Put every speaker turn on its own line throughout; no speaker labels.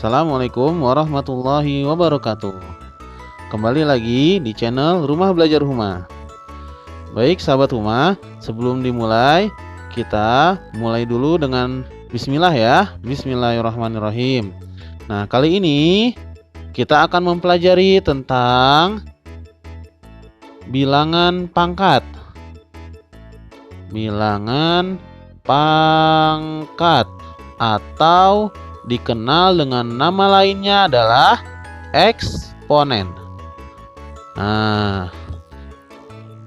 Assalamualaikum warahmatullahi wabarakatuh. Kembali lagi di channel Rumah Belajar Huma. Baik sahabat Huma, sebelum dimulai, kita mulai dulu dengan bismillah ya. Bismillahirrahmanirrahim. Nah, kali ini kita akan mempelajari tentang bilangan pangkat. Bilangan pangkat atau dikenal dengan nama lainnya adalah eksponen. Nah,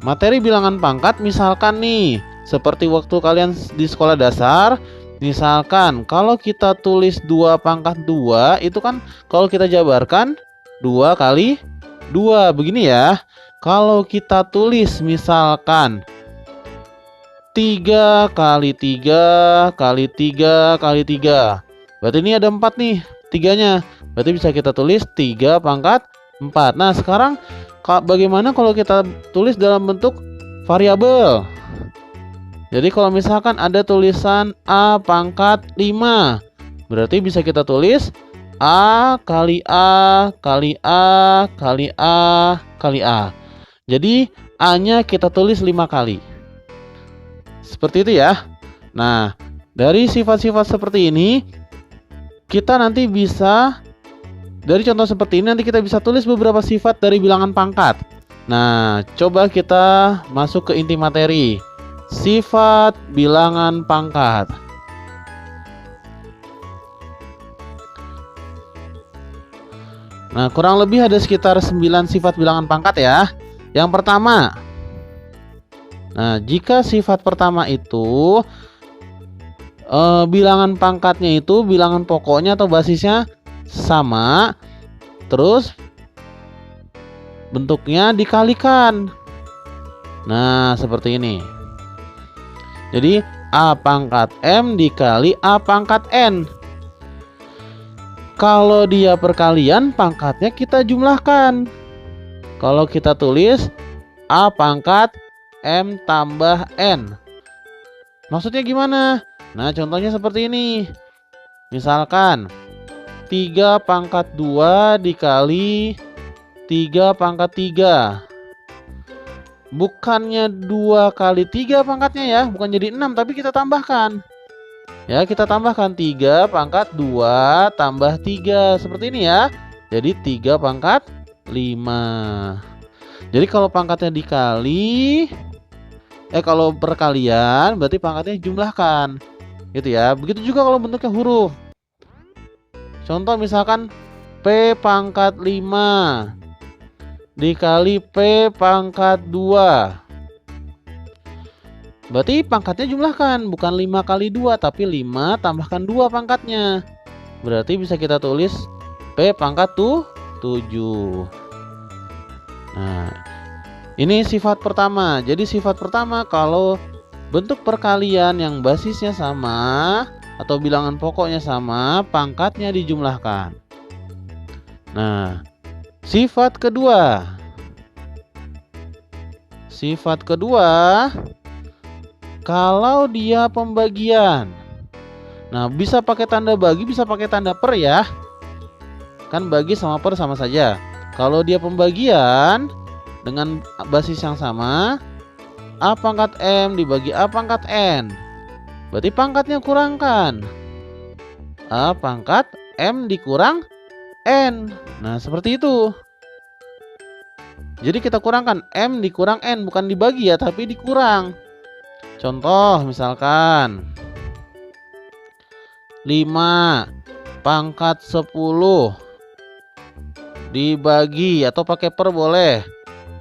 materi bilangan pangkat misalkan nih, seperti waktu kalian di sekolah dasar, misalkan kalau kita tulis 2 pangkat 2, itu kan kalau kita jabarkan 2 kali 2 begini ya. Kalau kita tulis misalkan 3 kali 3 kali 3 kali 3, berarti ini ada 4 nih, 3-nya. Berarti bisa kita tulis 3 pangkat 4. Nah, sekarang bagaimana kalau kita tulis dalam bentuk variabel? Jadi kalau misalkan ada tulisan A pangkat 5, berarti bisa kita tulis A kali A kali A kali A kali A. Jadi A-nya kita tulis 5 kali. Seperti itu ya. Nah, dari sifat-sifat seperti ini, kita nanti bisa, dari contoh seperti ini nanti kita bisa tulis beberapa sifat dari bilangan pangkat. Nah, coba kita masuk ke inti materi. Sifat bilangan pangkat. Nah, kurang lebih ada sekitar 9 sifat bilangan pangkat ya. Yang pertama, nah, jika sifat pertama itu bilangan pangkatnya itu bilangan pokoknya atau basisnya sama, terus bentuknya dikalikan. Nah, seperti ini. Jadi A pangkat M dikali A pangkat N. Kalau dia perkalian, pangkatnya kita jumlahkan. Kalau kita tulis A pangkat M tambah N, maksudnya gimana? Nah, contohnya seperti ini. Misalkan 3 pangkat 2 dikali 3 pangkat 3. Bukannya 2 kali 3 pangkatnya ya, bukan jadi 6, tapi kita tambahkan. Ya, kita tambahkan 3 pangkat 2 tambah 3. Seperti ini ya. Jadi 3 pangkat 5. Jadi kalau pangkatnya dikali, kalau perkalian, berarti pangkatnya jumlahkan. Gitu ya. Begitu juga kalau bentuknya huruf. Contoh misalkan P pangkat 5 dikali P pangkat 2. Berarti pangkatnya jumlahkan, bukan 5 kali 2, tapi 5 tambahkan 2 pangkatnya. Berarti bisa kita tulis P pangkat 7. Nah, ini sifat pertama. Jadi sifat pertama kalau bentuk perkalian yang basisnya sama atau bilangan pokoknya sama, pangkatnya dijumlahkan. Nah, sifat kedua. Sifat kedua, kalau dia pembagian. Nah, bisa pakai tanda bagi, bisa pakai tanda per ya. Kan bagi sama per sama saja. Kalau dia pembagian dengan basis yang sama, A pangkat M dibagi A pangkat N, berarti pangkatnya kurangkan. A pangkat M dikurang N. Nah, seperti itu. Jadi kita kurangkan M dikurang N, bukan dibagi ya, tapi dikurang. Contoh misalkan 5 pangkat 10 dibagi, atau pakai per boleh,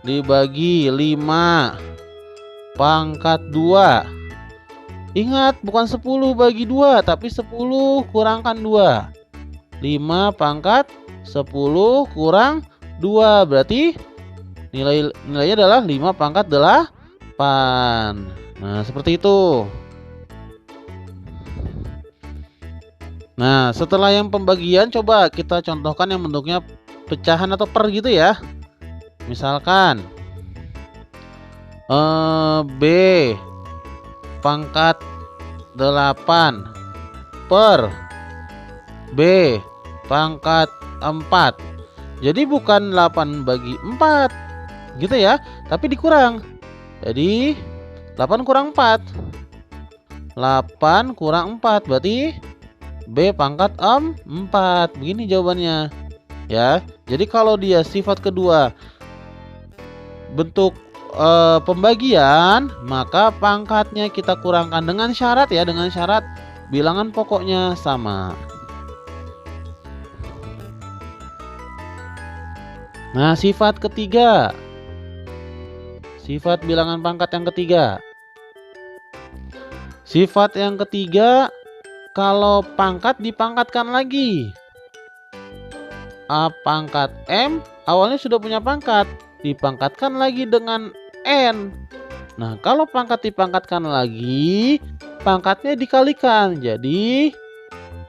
dibagi 5 pangkat 2. Ingat, bukan 10 bagi 2, tapi 10 kurangkan 2. 5 pangkat 10 kurang 2, berarti nilainya adalah 5 pangkat 8. Nah, seperti itu. Nah, setelah yang pembagian, coba kita contohkan yang bentuknya pecahan atau per gitu ya. Misalkan B pangkat 8 per B pangkat 4. Jadi bukan 8 bagi 4 gitu ya, tapi dikurang. Jadi 8 kurang 4. 8 kurang 4 berarti B pangkat 4. Begini jawabannya. Ya. Jadi kalau dia sifat kedua bentuk pembagian, maka pangkatnya kita kurangkan dengan syarat ya, dengan syarat bilangan pokoknya sama. Nah, sifat ketiga. Sifat bilangan pangkat yang ketiga. Sifat yang ketiga, kalau pangkat dipangkatkan lagi. A pangkat M awalnya sudah punya pangkat, dipangkatkan lagi dengan N. Nah, kalau pangkat dipangkatkan lagi, pangkatnya dikalikan. Jadi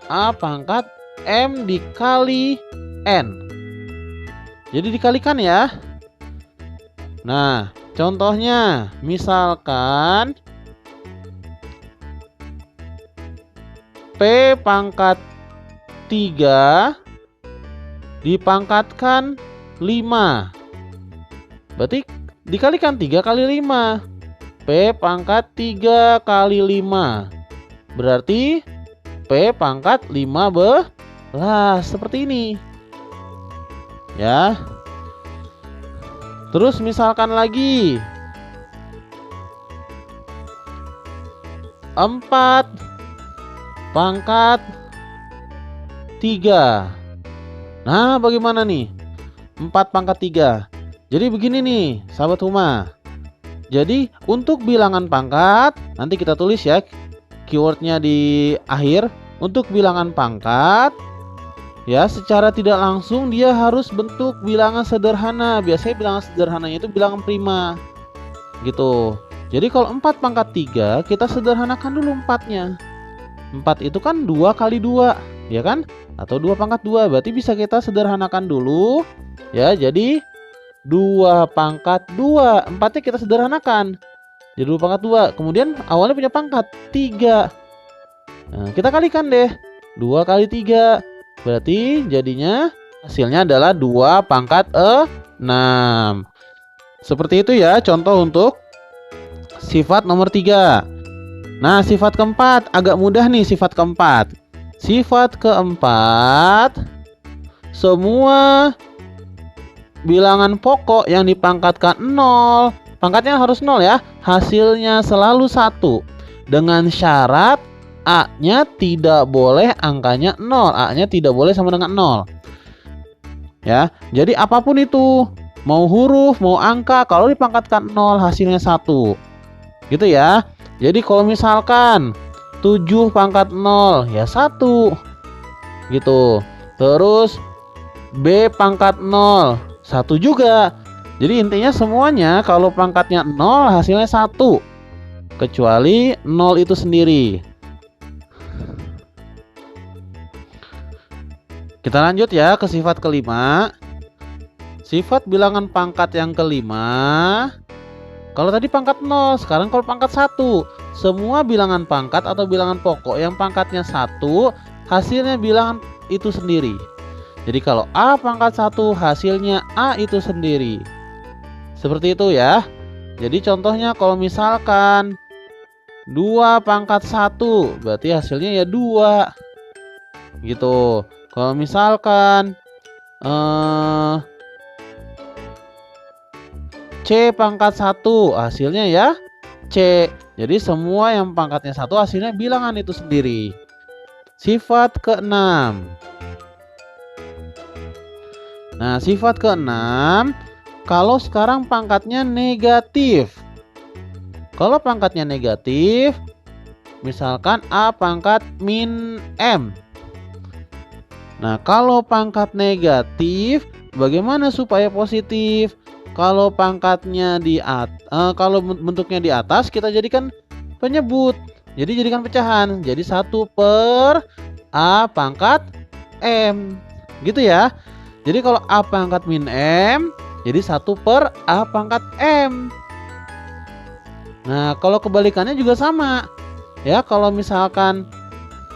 A pangkat M dikali N. Jadi dikalikan ya. Nah, contohnya misalkan P pangkat 3 dipangkatkan 5. Berarti dikalikan 3 kali 5. P pangkat 3 kali 5. Berarti P pangkat 15. Seperti ini. Ya. Terus misalkan lagi 4 pangkat 3. Nah, bagaimana nih? 4 pangkat 3. Jadi begini nih, sahabat Huma. Jadi untuk bilangan pangkat, nanti kita tulis ya keywordnya di akhir. Untuk bilangan pangkat, ya secara tidak langsung dia harus bentuk bilangan sederhana. Biasanya bilangan sederhananya itu bilangan prima gitu. Jadi kalau 4 pangkat 3, kita sederhanakan dulu 4-nya. 4 itu kan 2 kali 2, ya kan? Atau 2 pangkat 2, berarti bisa kita sederhanakan dulu. Ya, jadi 2 pangkat 2, 4-nya kita sederhanakan. Jadi 2 pangkat 2, kemudian awalnya punya pangkat 3. Nah, kita kalikan deh. 2 kali 3. Berarti jadinya hasilnya adalah 2 pangkat 6. Seperti itu ya contoh untuk sifat nomor 3. Nah, sifat keempat agak mudah nih, sifat keempat. Sifat keempat, semua bilangan pokok yang dipangkatkan 0, pangkatnya harus 0 ya, hasilnya selalu 1. Dengan syarat A-nya tidak boleh angkanya 0. A-nya tidak boleh sama dengan 0. Ya, jadi apapun itu, mau huruf, mau angka, kalau dipangkatkan 0 hasilnya 1. Gitu ya. Jadi kalau misalkan 7 pangkat 0 ya 1. Gitu. Terus B pangkat 0, 1 juga. Jadi intinya semuanya kalau pangkatnya 0 hasilnya 1. Kecuali 0 itu sendiri. Kita lanjut ya ke sifat kelima. Sifat bilangan pangkat yang kelima. Kalau tadi pangkat 0, sekarang kalau pangkat 1. Semua bilangan pangkat atau bilangan pokok yang pangkatnya 1, hasilnya bilangan itu sendiri. Jadi kalau A pangkat 1, hasilnya A itu sendiri. Seperti itu ya. Jadi contohnya kalau misalkan 2 pangkat 1, berarti hasilnya ya 2. Gitu. Kalau misalkan C pangkat 1, hasilnya ya C. Jadi semua yang pangkatnya 1 hasilnya bilangan itu sendiri. Sifat keenam. Nah, sifat keenam, kalau sekarang pangkatnya negatif. Kalau pangkatnya negatif, misalkan A pangkat min M. Nah, kalau pangkat negatif, bagaimana supaya positif? Kalau pangkatnya kalau bentuknya di atas, kita jadikan penyebut. Jadi jadikan pecahan. Jadi 1 per A pangkat M. Gitu ya. Jadi kalau A pangkat min M, jadi 1 per A pangkat M. Nah, kalau kebalikannya juga sama. Ya, kalau misalkan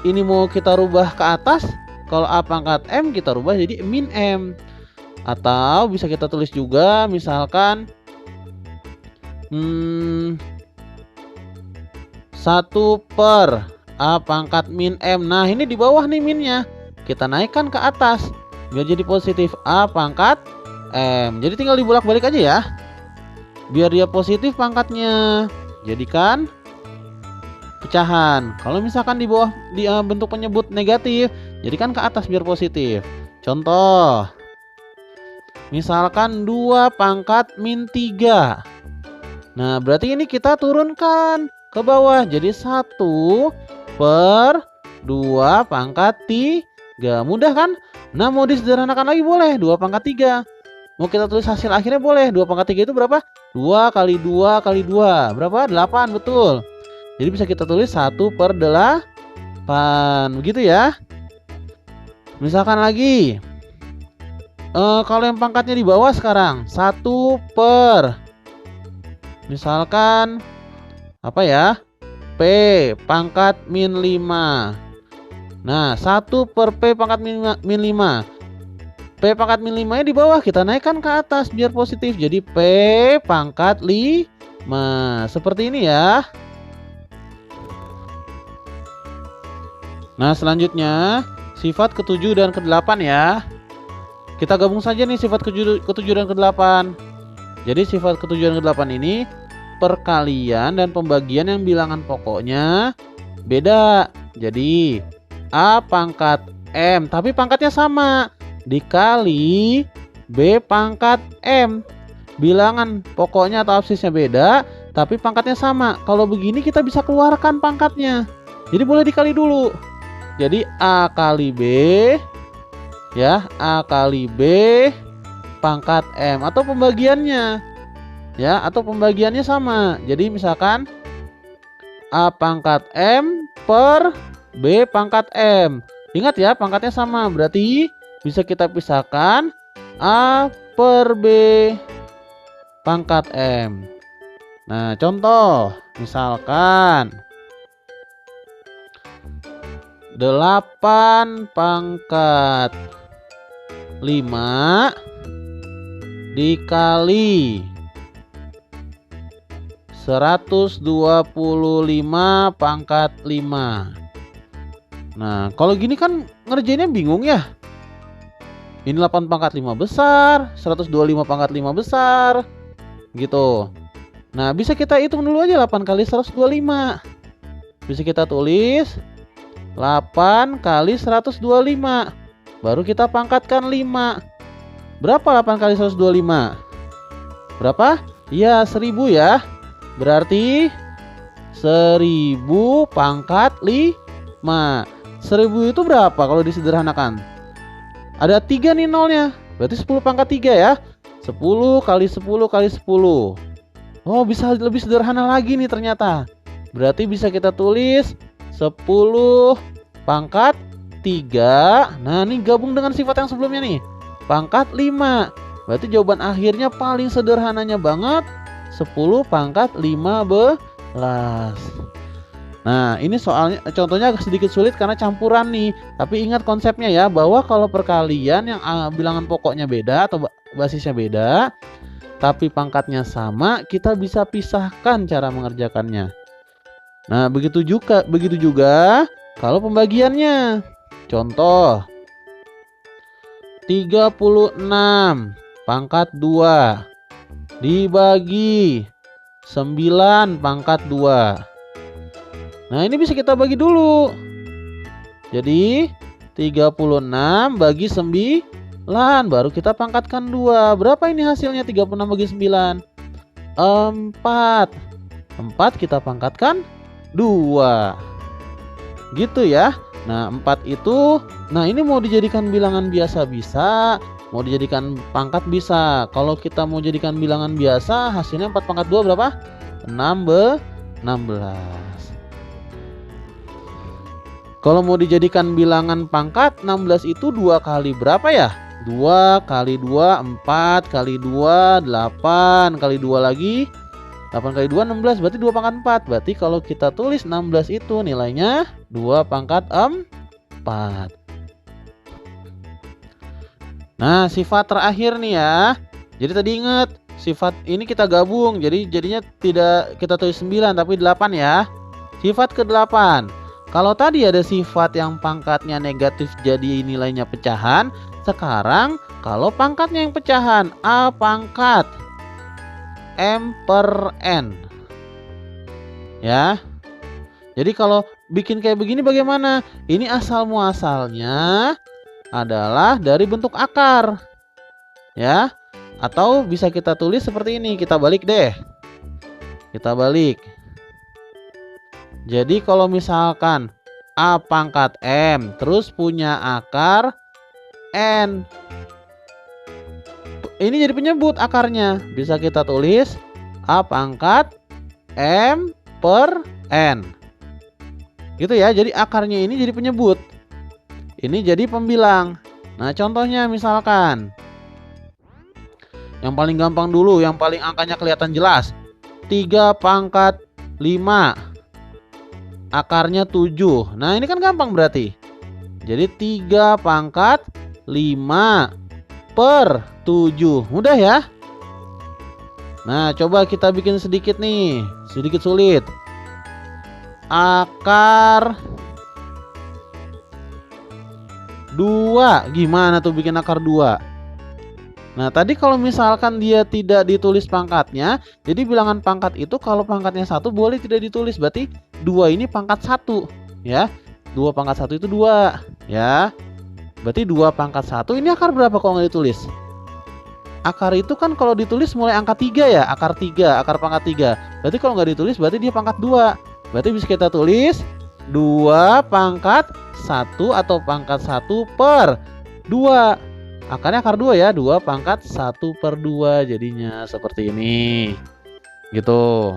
ini mau kita rubah ke atas, Kalau A pangkat M kita rubah jadi min M. Atau bisa kita tulis juga misalkan 1 per A pangkat min M. Nah ini di bawah nih minnya, kita naikkan ke atas biar jadi positif A pangkat M. Jadi tinggal dibolak-balik aja ya, biar dia positif pangkatnya. Jadikan pecahan. Kalau misalkan di bawah bentuk penyebut negatif, jadikan ke atas biar positif. Contoh, misalkan 2 pangkat min 3. Nah berarti ini kita turunkan ke bawah jadi 1 per 2 pangkat 3. Mudah kan? Nah mau disederhanakan lagi boleh, 2 pangkat 3. Mau kita tulis hasil akhirnya boleh, 2 pangkat 3 itu berapa? 2 kali 2 kali 2 berapa? 8, betul. Jadi bisa kita tulis 1 per 8. Begitu ya. Misalkan lagi kalau yang pangkatnya di bawah sekarang 1 per misalkan apa ya, P pangkat min 5. Nah 1 per P pangkat min 5. P pangkat min 5 nya di bawah, kita naikkan ke atas biar positif jadi P pangkat 5. Seperti ini ya. Nah selanjutnya sifat ke-7 dan ke-8 ya. Kita gabung saja nih sifat ke-7 dan ke-8. Jadi sifat ke-7 dan ke-8 ini perkalian dan pembagian yang bilangan pokoknya beda. Jadi A pangkat M tapi pangkatnya sama dikali B pangkat M. Bilangan pokoknya atau absisnya beda tapi pangkatnya sama. Kalau begini kita bisa keluarkan pangkatnya. Jadi boleh dikali dulu. Jadi A kali B ya, A kali B pangkat M atau pembagiannya ya, atau pembagiannya sama. Jadi misalkan A pangkat M per B pangkat M. Ingat ya pangkatnya sama, berarti bisa kita pisahkan A per B pangkat M. Nah contoh misalkan 8 pangkat 5 dikali 125 pangkat 5. Nah kalau gini kan ngerjainnya bingung ya. Ini 8 pangkat 5 besar, 125 pangkat 5 besar gitu. Nah bisa kita hitung dulu aja 8 kali 125. Bisa kita tulis 8 kali 125. Baru kita pangkatkan 5. Berapa 8 kali 125? Berapa? Ya 1000 ya. Berarti 1000 pangkat 5. 1000 itu berapa kalau disederhanakan? Ada 3 nih nolnya. Berarti 10 pangkat 3 ya. 10 kali 10 kali 10. Oh bisa lebih sederhana lagi nih ternyata. Berarti bisa kita tulis 10 pangkat 3. Nah ini gabung dengan sifat yang sebelumnya nih, pangkat 5. Berarti jawaban akhirnya paling sederhananya banget 10 pangkat 15. Nah ini soalnya contohnya agak sedikit sulit karena campuran nih. Tapi ingat konsepnya ya, bahwa kalau perkalian yang bilangan pokoknya beda atau basisnya beda tapi pangkatnya sama, kita bisa pisahkan cara mengerjakannya. Nah begitu juga kalau pembagiannya. Contoh 36 pangkat 2 dibagi 9 pangkat 2. Nah ini bisa kita bagi dulu. Jadi 36 bagi 9 baru kita pangkatkan 2. Berapa ini hasilnya 36 bagi 9? 4 kita pangkatkan 2. Gitu ya. Nah 4 itu, nah ini mau dijadikan bilangan biasa bisa, mau dijadikan pangkat bisa. Kalau kita mau jadikan bilangan biasa, hasilnya 4 pangkat 2 berapa? 16. Kalau mau dijadikan bilangan pangkat, 16 itu 2 kali berapa ya? 2 kali 2 4 kali 2 8 kali 2 lagi 8 kali 2 16, berarti 2 pangkat 4. Berarti kalau kita tulis 16 itu nilainya 2 pangkat 4. Nah, sifat terakhir nih ya. Jadi tadi ingat, sifat ini kita gabung. Jadi jadinya tidak kita tulis 9 tapi 8 ya. Sifat ke-8. Kalau tadi ada sifat yang pangkatnya negatif jadi nilainya pecahan, sekarang kalau pangkatnya yang pecahan, A pangkat M per N. Ya. Jadi kalau bikin kayak begini bagaimana? Ini asal muasalnya adalah dari bentuk akar. Ya. Atau bisa kita tulis seperti ini. Kita balik deh. Kita balik. Jadi kalau misalkan A pangkat M terus punya akar N. Ini jadi penyebut akarnya. Bisa kita tulis A pangkat M per N. Gitu ya, jadi akarnya ini jadi penyebut. Ini jadi pembilang. Nah, contohnya misalkan yang paling gampang dulu, yang paling angkanya kelihatan jelas. 3 pangkat 5. Akarnya 7. Nah, ini kan gampang berarti. Jadi 3 pangkat 5 per 7. Mudah ya? Nah, coba kita bikin sedikit nih. Sedikit sulit. Akar 2. Gimana tuh bikin akar 2? Nah, tadi kalau misalkan dia tidak ditulis pangkatnya, jadi bilangan pangkat itu kalau pangkatnya 1 boleh tidak ditulis. Berarti 2 ini pangkat 1 ya. 2 pangkat 1 itu 2 ya. Berarti 2 pangkat 1 ini akar berapa kalau nggak ditulis? Akar itu kan kalau ditulis mulai angka 3 ya. Akar 3, akar pangkat 3. Berarti kalau nggak ditulis berarti dia pangkat 2. Berarti bisa kita tulis 2 pangkat 1 atau pangkat 1 per 2. Akarnya akar 2 ya. 2 pangkat 1 per 2 jadinya seperti ini. Gitu.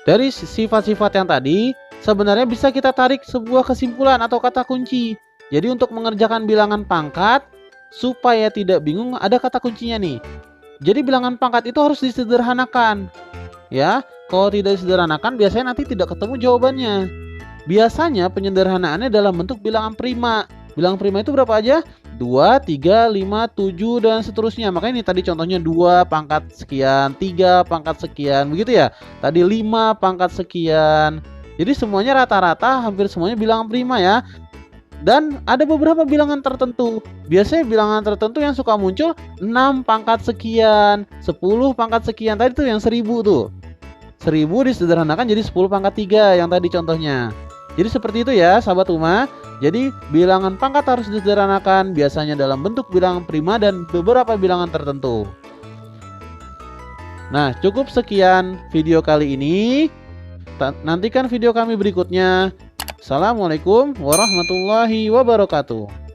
Dari sifat-sifat yang tadi sebenarnya bisa kita tarik sebuah kesimpulan atau kata kunci. Jadi untuk mengerjakan bilangan pangkat supaya tidak bingung ada kata kuncinya nih. Jadi bilangan pangkat itu harus disederhanakan. Ya, kalau tidak disederhanakan biasanya nanti tidak ketemu jawabannya. Biasanya penyederhanaannya dalam bentuk bilangan prima. Bilangan prima itu berapa aja? 2, 3, 5, 7 dan seterusnya. Makanya ini tadi contohnya 2 pangkat sekian, 3 pangkat sekian, begitu ya. Tadi 5 pangkat sekian. Jadi semuanya rata-rata hampir semuanya bilangan prima ya. Dan ada beberapa bilangan tertentu. Biasanya bilangan tertentu yang suka muncul 6 pangkat sekian, 10 pangkat sekian. Tadi tuh yang 1000 tuh. 1000 disederhanakan jadi 10 pangkat 3 yang tadi contohnya. Jadi seperti itu ya sahabat rumah. Jadi bilangan pangkat harus disederhanakan biasanya dalam bentuk bilangan prima dan beberapa bilangan tertentu. Nah, cukup sekian video kali ini. Nantikan video kami berikutnya. Assalamualaikum warahmatullahi wabarakatuh.